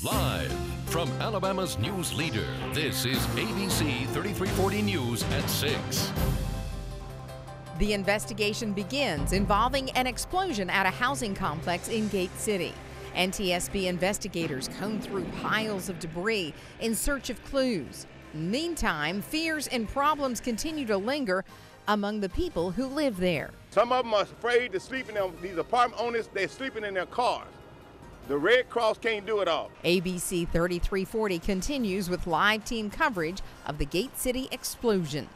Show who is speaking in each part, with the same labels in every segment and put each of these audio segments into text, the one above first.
Speaker 1: Live from Alabama's news leader, this is ABC 3340 News at 6.
Speaker 2: The investigation begins involving an explosion at a housing complex in Gate City. NTSB investigators comb through piles of debris in search of clues. Meantime, fears and problems continue to linger among the people who live there.
Speaker 3: Some of them are afraid to sleep in these apartment owners. They're sleeping in their cars. The Red Cross can't do it all.
Speaker 2: ABC 3340 continues with live team coverage of the Gate City explosion.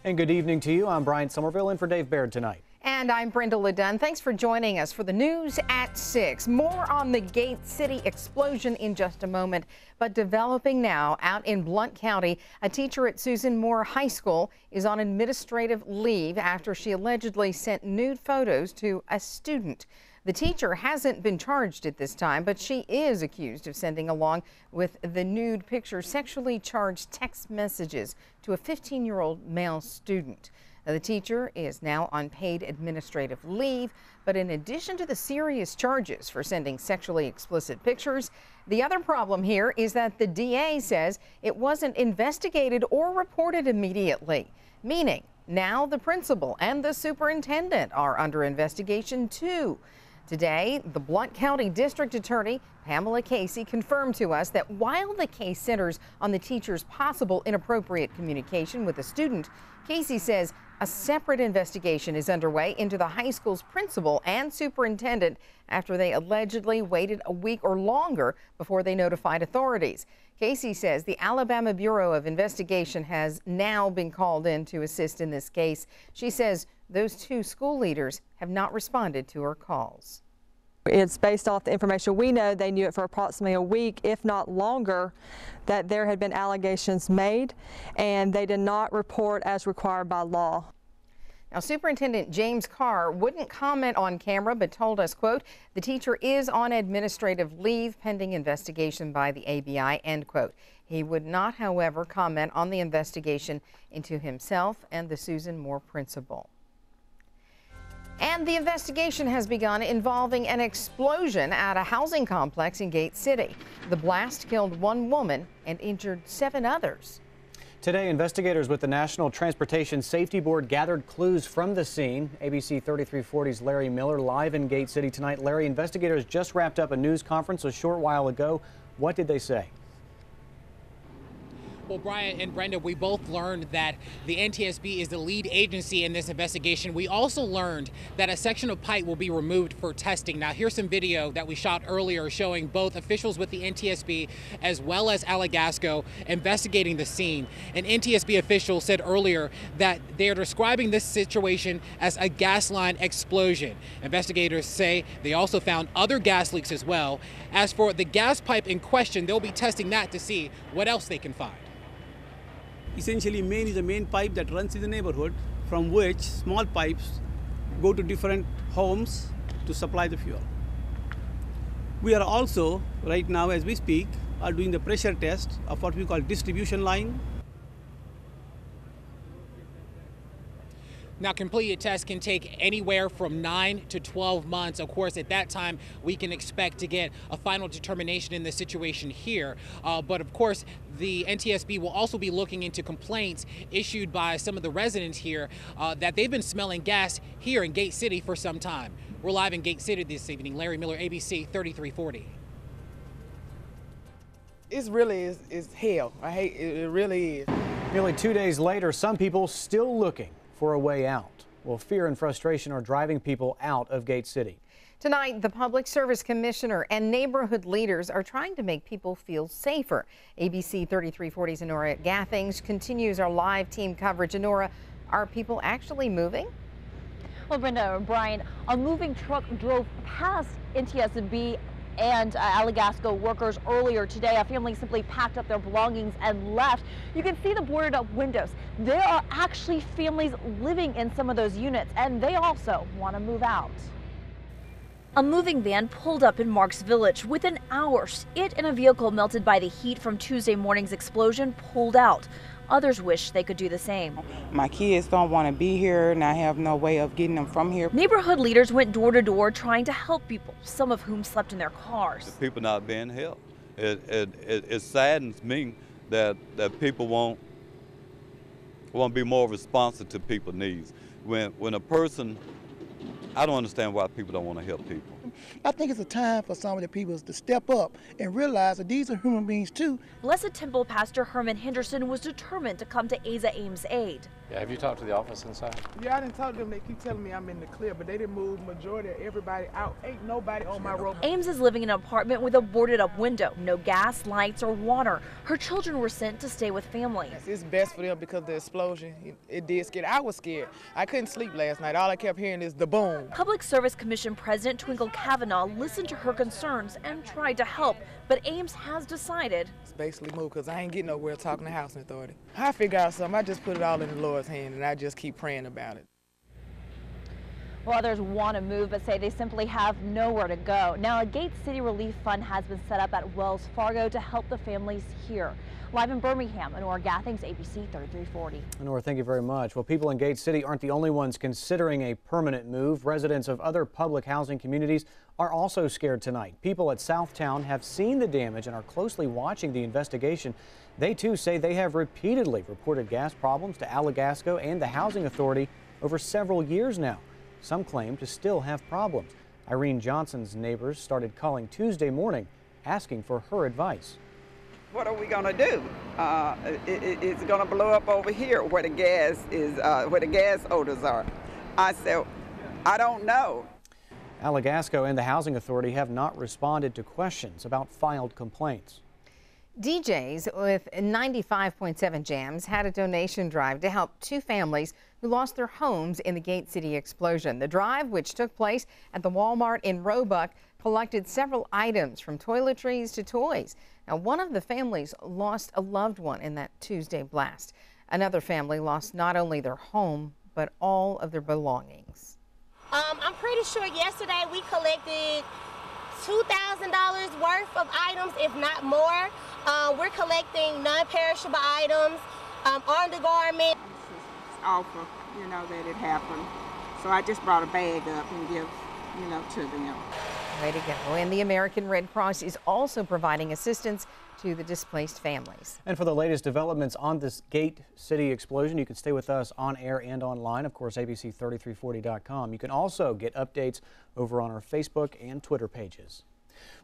Speaker 4: And good evening to you. I'm Brian Somerville in for Dave Baird tonight.
Speaker 2: And I'm Brenda LeDunn. Thanks for joining us for the news at 6. More on the Gate City explosion in just a moment. But developing now out in Blount County, a teacher at Susan Moore High School is on administrative leave after she allegedly sent nude photos to a student. The teacher hasn't been charged at this time, but she is accused of sending along with the nude picture sexually charged text messages to a 15-year-old male student. Now, the teacher is now on paid administrative leave, but in addition to the serious charges for sending sexually explicit pictures, the other problem here is that the DA says it wasn't investigated or reported immediately, meaning now the principal and the superintendent are under investigation too. Today, the Blount County District Attorney, Pamela Casey, confirmed to us that while the case centers on the teacher's possible inappropriate communication with a student, Casey says a separate investigation is underway into the high school's principal and superintendent after they allegedly waited a week or longer before they notified authorities. Casey says the Alabama Bureau of Investigation has now been called in to assist in this case. She says those two school leaders have not responded to her calls.
Speaker 5: It's based off the information we know. They knew it for approximately a week, if not longer, that there had been allegations made, and they did not report as required by law.
Speaker 2: Now, Superintendent James Carr wouldn't comment on camera, but told us, quote, the teacher is on administrative leave pending investigation by the ABI, end quote. He would not, however, comment on the investigation into himself and the Susan Moore principal. And the investigation has begun involving an explosion at a housing complex in Gate City. The blast killed one woman and injured 7 others.
Speaker 4: Today, investigators with the National Transportation Safety Board gathered clues from the scene. ABC 3340's Larry Miller live in Gate City tonight. Larry, investigators just wrapped up a news conference a short while ago. What did they say?
Speaker 6: Well, Brian and Brenda, we both learned that the NTSB is the lead agency in this investigation. We also learned that a section of pipe will be removed for testing. Now, here's some video that we shot earlier showing both officials with the NTSB as well as Alagasco investigating the scene. An NTSB official said earlier that they are describing this situation as a gas line explosion. Investigators say they also found other gas leaks as well. As for the gas pipe in question, they'll be testing that to see what else they can find.
Speaker 7: Essentially, main is a main pipe that runs in the neighborhood, from which small pipes go to different homes to supply the fuel. We are also, right now as we speak, are doing the pressure test of what we call distribution line.
Speaker 6: Now, completed tests can take anywhere from 9 to 12 months. Of course, at that time, we can expect to get a final determination in the situation here. But of course, the NTSB will also be looking into complaints issued by some of the residents here that they've been smelling gas here in Gate City for some time. We're live in Gate City this evening. Larry Miller, ABC 3340.
Speaker 8: It really is hell. I hate it. It really is.
Speaker 4: Nearly 2 days later, some people still looking for a way out. Well, fear and frustration are driving people out of Gate City.
Speaker 2: Tonight, the Public Service Commissioner and neighborhood leaders are trying to make people feel safer. ABC 3340's Honora Gathings continues our live team coverage. Honora, are people actually moving?
Speaker 9: Well, Brenda or Brian, a moving truck drove past NTSB and Alagasco workers earlier today. A family simply packed up their belongings and left. You can see the boarded up windows. There are actually families living in some of those units, and they also want to move out.
Speaker 10: A moving van pulled up in Marks Village. Within hours, it and a vehicle melted by the heat from Tuesday morning's explosion pulled out. Others wish they could do the same.
Speaker 11: My kids don't want to be here, and I have no way of getting them from here.
Speaker 10: Neighborhood leaders went door to door trying to help people, some of whom slept in their cars.
Speaker 12: The people not being helped. It saddens me that people won't be more responsive to people's needs. When a person, I don't understand why people don't want to help people.
Speaker 13: I think it's a time for some of the people to step up and realize that these are human beings too.
Speaker 10: Blessed Temple Pastor Herman Henderson was determined to come to Asa Ames' aid.
Speaker 14: Yeah, have you talked to the office inside?
Speaker 8: Yeah, I didn't talk to them. They keep telling me I'm in the clear, but they didn't move majority of everybody out. Ain't nobody on my road.
Speaker 10: Ames is living in an apartment with a boarded up window, no gas, lights, or water. Her children were sent to stay with family.
Speaker 8: It's best for them because of the explosion. It did scare. I was scared. I couldn't sleep last night. All I kept hearing is the boom.
Speaker 10: Public Service Commission President Twinkle Kavanaugh listened to her concerns and tried to help, but Ames has decided
Speaker 8: it's basically moved because I ain't getting nowhere talking to Housing Authority. I figure out something. I just put it all in the Lord's hand and I just keep praying about it.
Speaker 9: Well, others want to move but say they simply have nowhere to go. Now, a Gate City Relief Fund has been set up at Wells Fargo to help the families here. Live in Birmingham, Honora Gathings, ABC 3340.
Speaker 4: Honora, thank you very much. Well, people in Gate City aren't the only ones considering a permanent move. Residents of other public housing communities are also scared tonight. People at Southtown have seen the damage and are closely watching the investigation. They too say they have repeatedly reported gas problems to Alagasco and the Housing Authority over several years now. Some claim to still have problems. Irene Johnson's neighbors started calling Tuesday morning asking for her advice.
Speaker 15: What are we going to do? It's going to blow up over here where the gas is, where the gas odors are. I said, I don't know.
Speaker 4: Alagasco and the Housing Authority have not responded to questions about filed complaints.
Speaker 2: DJs with 95.7 Jams had a donation drive to help two families who lost their homes in the Gate City explosion. The drive, which took place at the Walmart in Roebuck, collected several items from toiletries to toys. Now, one of the families lost a loved one in that Tuesday blast. Another family lost not only their home, but all of their belongings.
Speaker 16: I'm pretty sure yesterday we collected $2,000 worth of items, if not more. We're collecting non-perishable items, undergarments.
Speaker 11: It's awful, you know, that it happened. So I just brought a bag up and give, you know, to them.
Speaker 2: Way to go. And the American Red Cross is also providing assistance to the displaced families.
Speaker 4: And for the latest developments on this Gate City explosion, you can stay with us on air and online, of course, ABC3340.com. You can also get updates over on our Facebook and Twitter pages.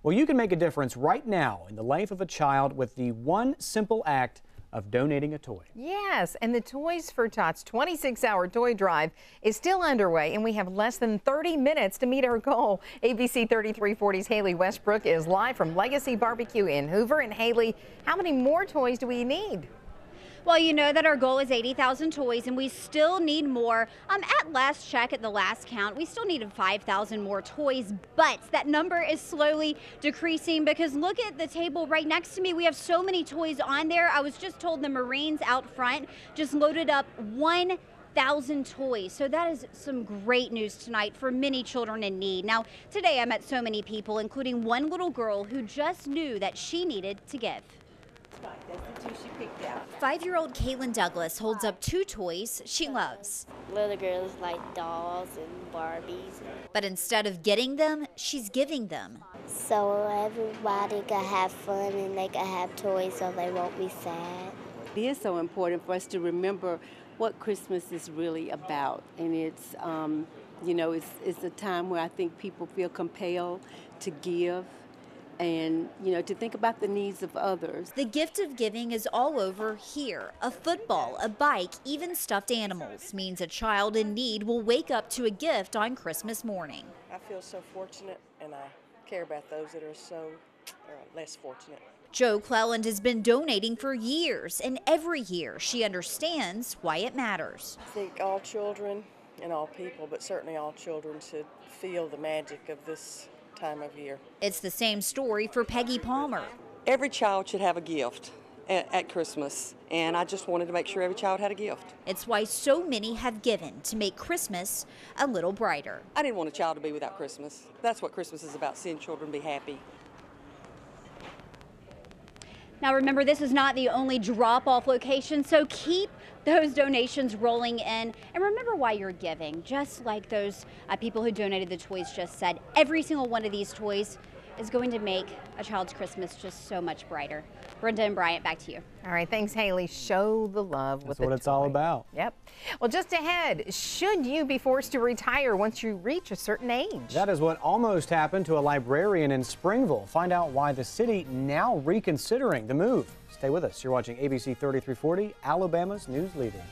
Speaker 4: Well, you can make a difference right now in the life of a child with the one simple act of donating a toy.
Speaker 2: Yes, and the Toys for Tots 26-hour toy drive is still underway, and we have less than 30 minutes to meet our goal. ABC 3340's Haley Westbrook is live from Legacy Barbecue in Hoover. And Haley, how many more toys do we need?
Speaker 17: Well, you know that our goal is 80,000 toys, and we still need more. At last check, at the last count, we still needed 5,000 more toys, but that number is slowly decreasing because look at the table right next to me. We have so many toys on there. I was just told the Marines out front just loaded up 1,000 toys. So that is some great news tonight for many children in need. Now, today I met so many people, including one little girl who just knew that she needed to give.
Speaker 18: That's the two she picked out.
Speaker 17: 5-year-old Caitlin Douglas holds up two toys she loves.
Speaker 18: Little girls like dolls and Barbies.
Speaker 17: But instead of getting them, she's giving them.
Speaker 18: So everybody can have fun and they can have toys so they won't be sad.
Speaker 19: It is so important for us to remember what Christmas is really about. And it's, you know, it's a time where I think people feel compelled to give. And, you know, to think about the needs of others.
Speaker 17: The gift of giving is all over here. A football, a bike, even stuffed animals means a child in need will wake up to a gift on Christmas morning.
Speaker 20: I feel so fortunate, and I care about those that are so less fortunate.
Speaker 17: Jo Cleland has been donating for years, and every year she understands why it matters.
Speaker 20: I think all children and all people, but certainly all children, should feel the magic of this time of year.
Speaker 17: It's the same story for Peggy Palmer.
Speaker 21: Every child should have a gift at Christmas, and I just wanted to make sure every child had a gift.
Speaker 17: It's why so many have given to make Christmas a little brighter.
Speaker 21: I didn't want a child to be without Christmas. That's what Christmas is about, seeing children be happy.
Speaker 17: Now remember, this is not the only drop-off location, so keep those donations rolling in. And remember why you're giving. Just like those people who donated the toys just said, every single one of these toys is going to make a child's Christmas just so much brighter. Brenda and Bryant, back to you.
Speaker 2: All right, thanks, Haley. Show the love with
Speaker 4: That's
Speaker 2: a
Speaker 4: what it's
Speaker 2: toy.
Speaker 4: all about.
Speaker 2: Yep. Well, just ahead, should you be forced to retire once you reach a certain age?
Speaker 4: That is what almost happened to a librarian in Springville. Find out why the city now reconsidering the move. Stay with us. You're watching ABC 3340, Alabama's news leader.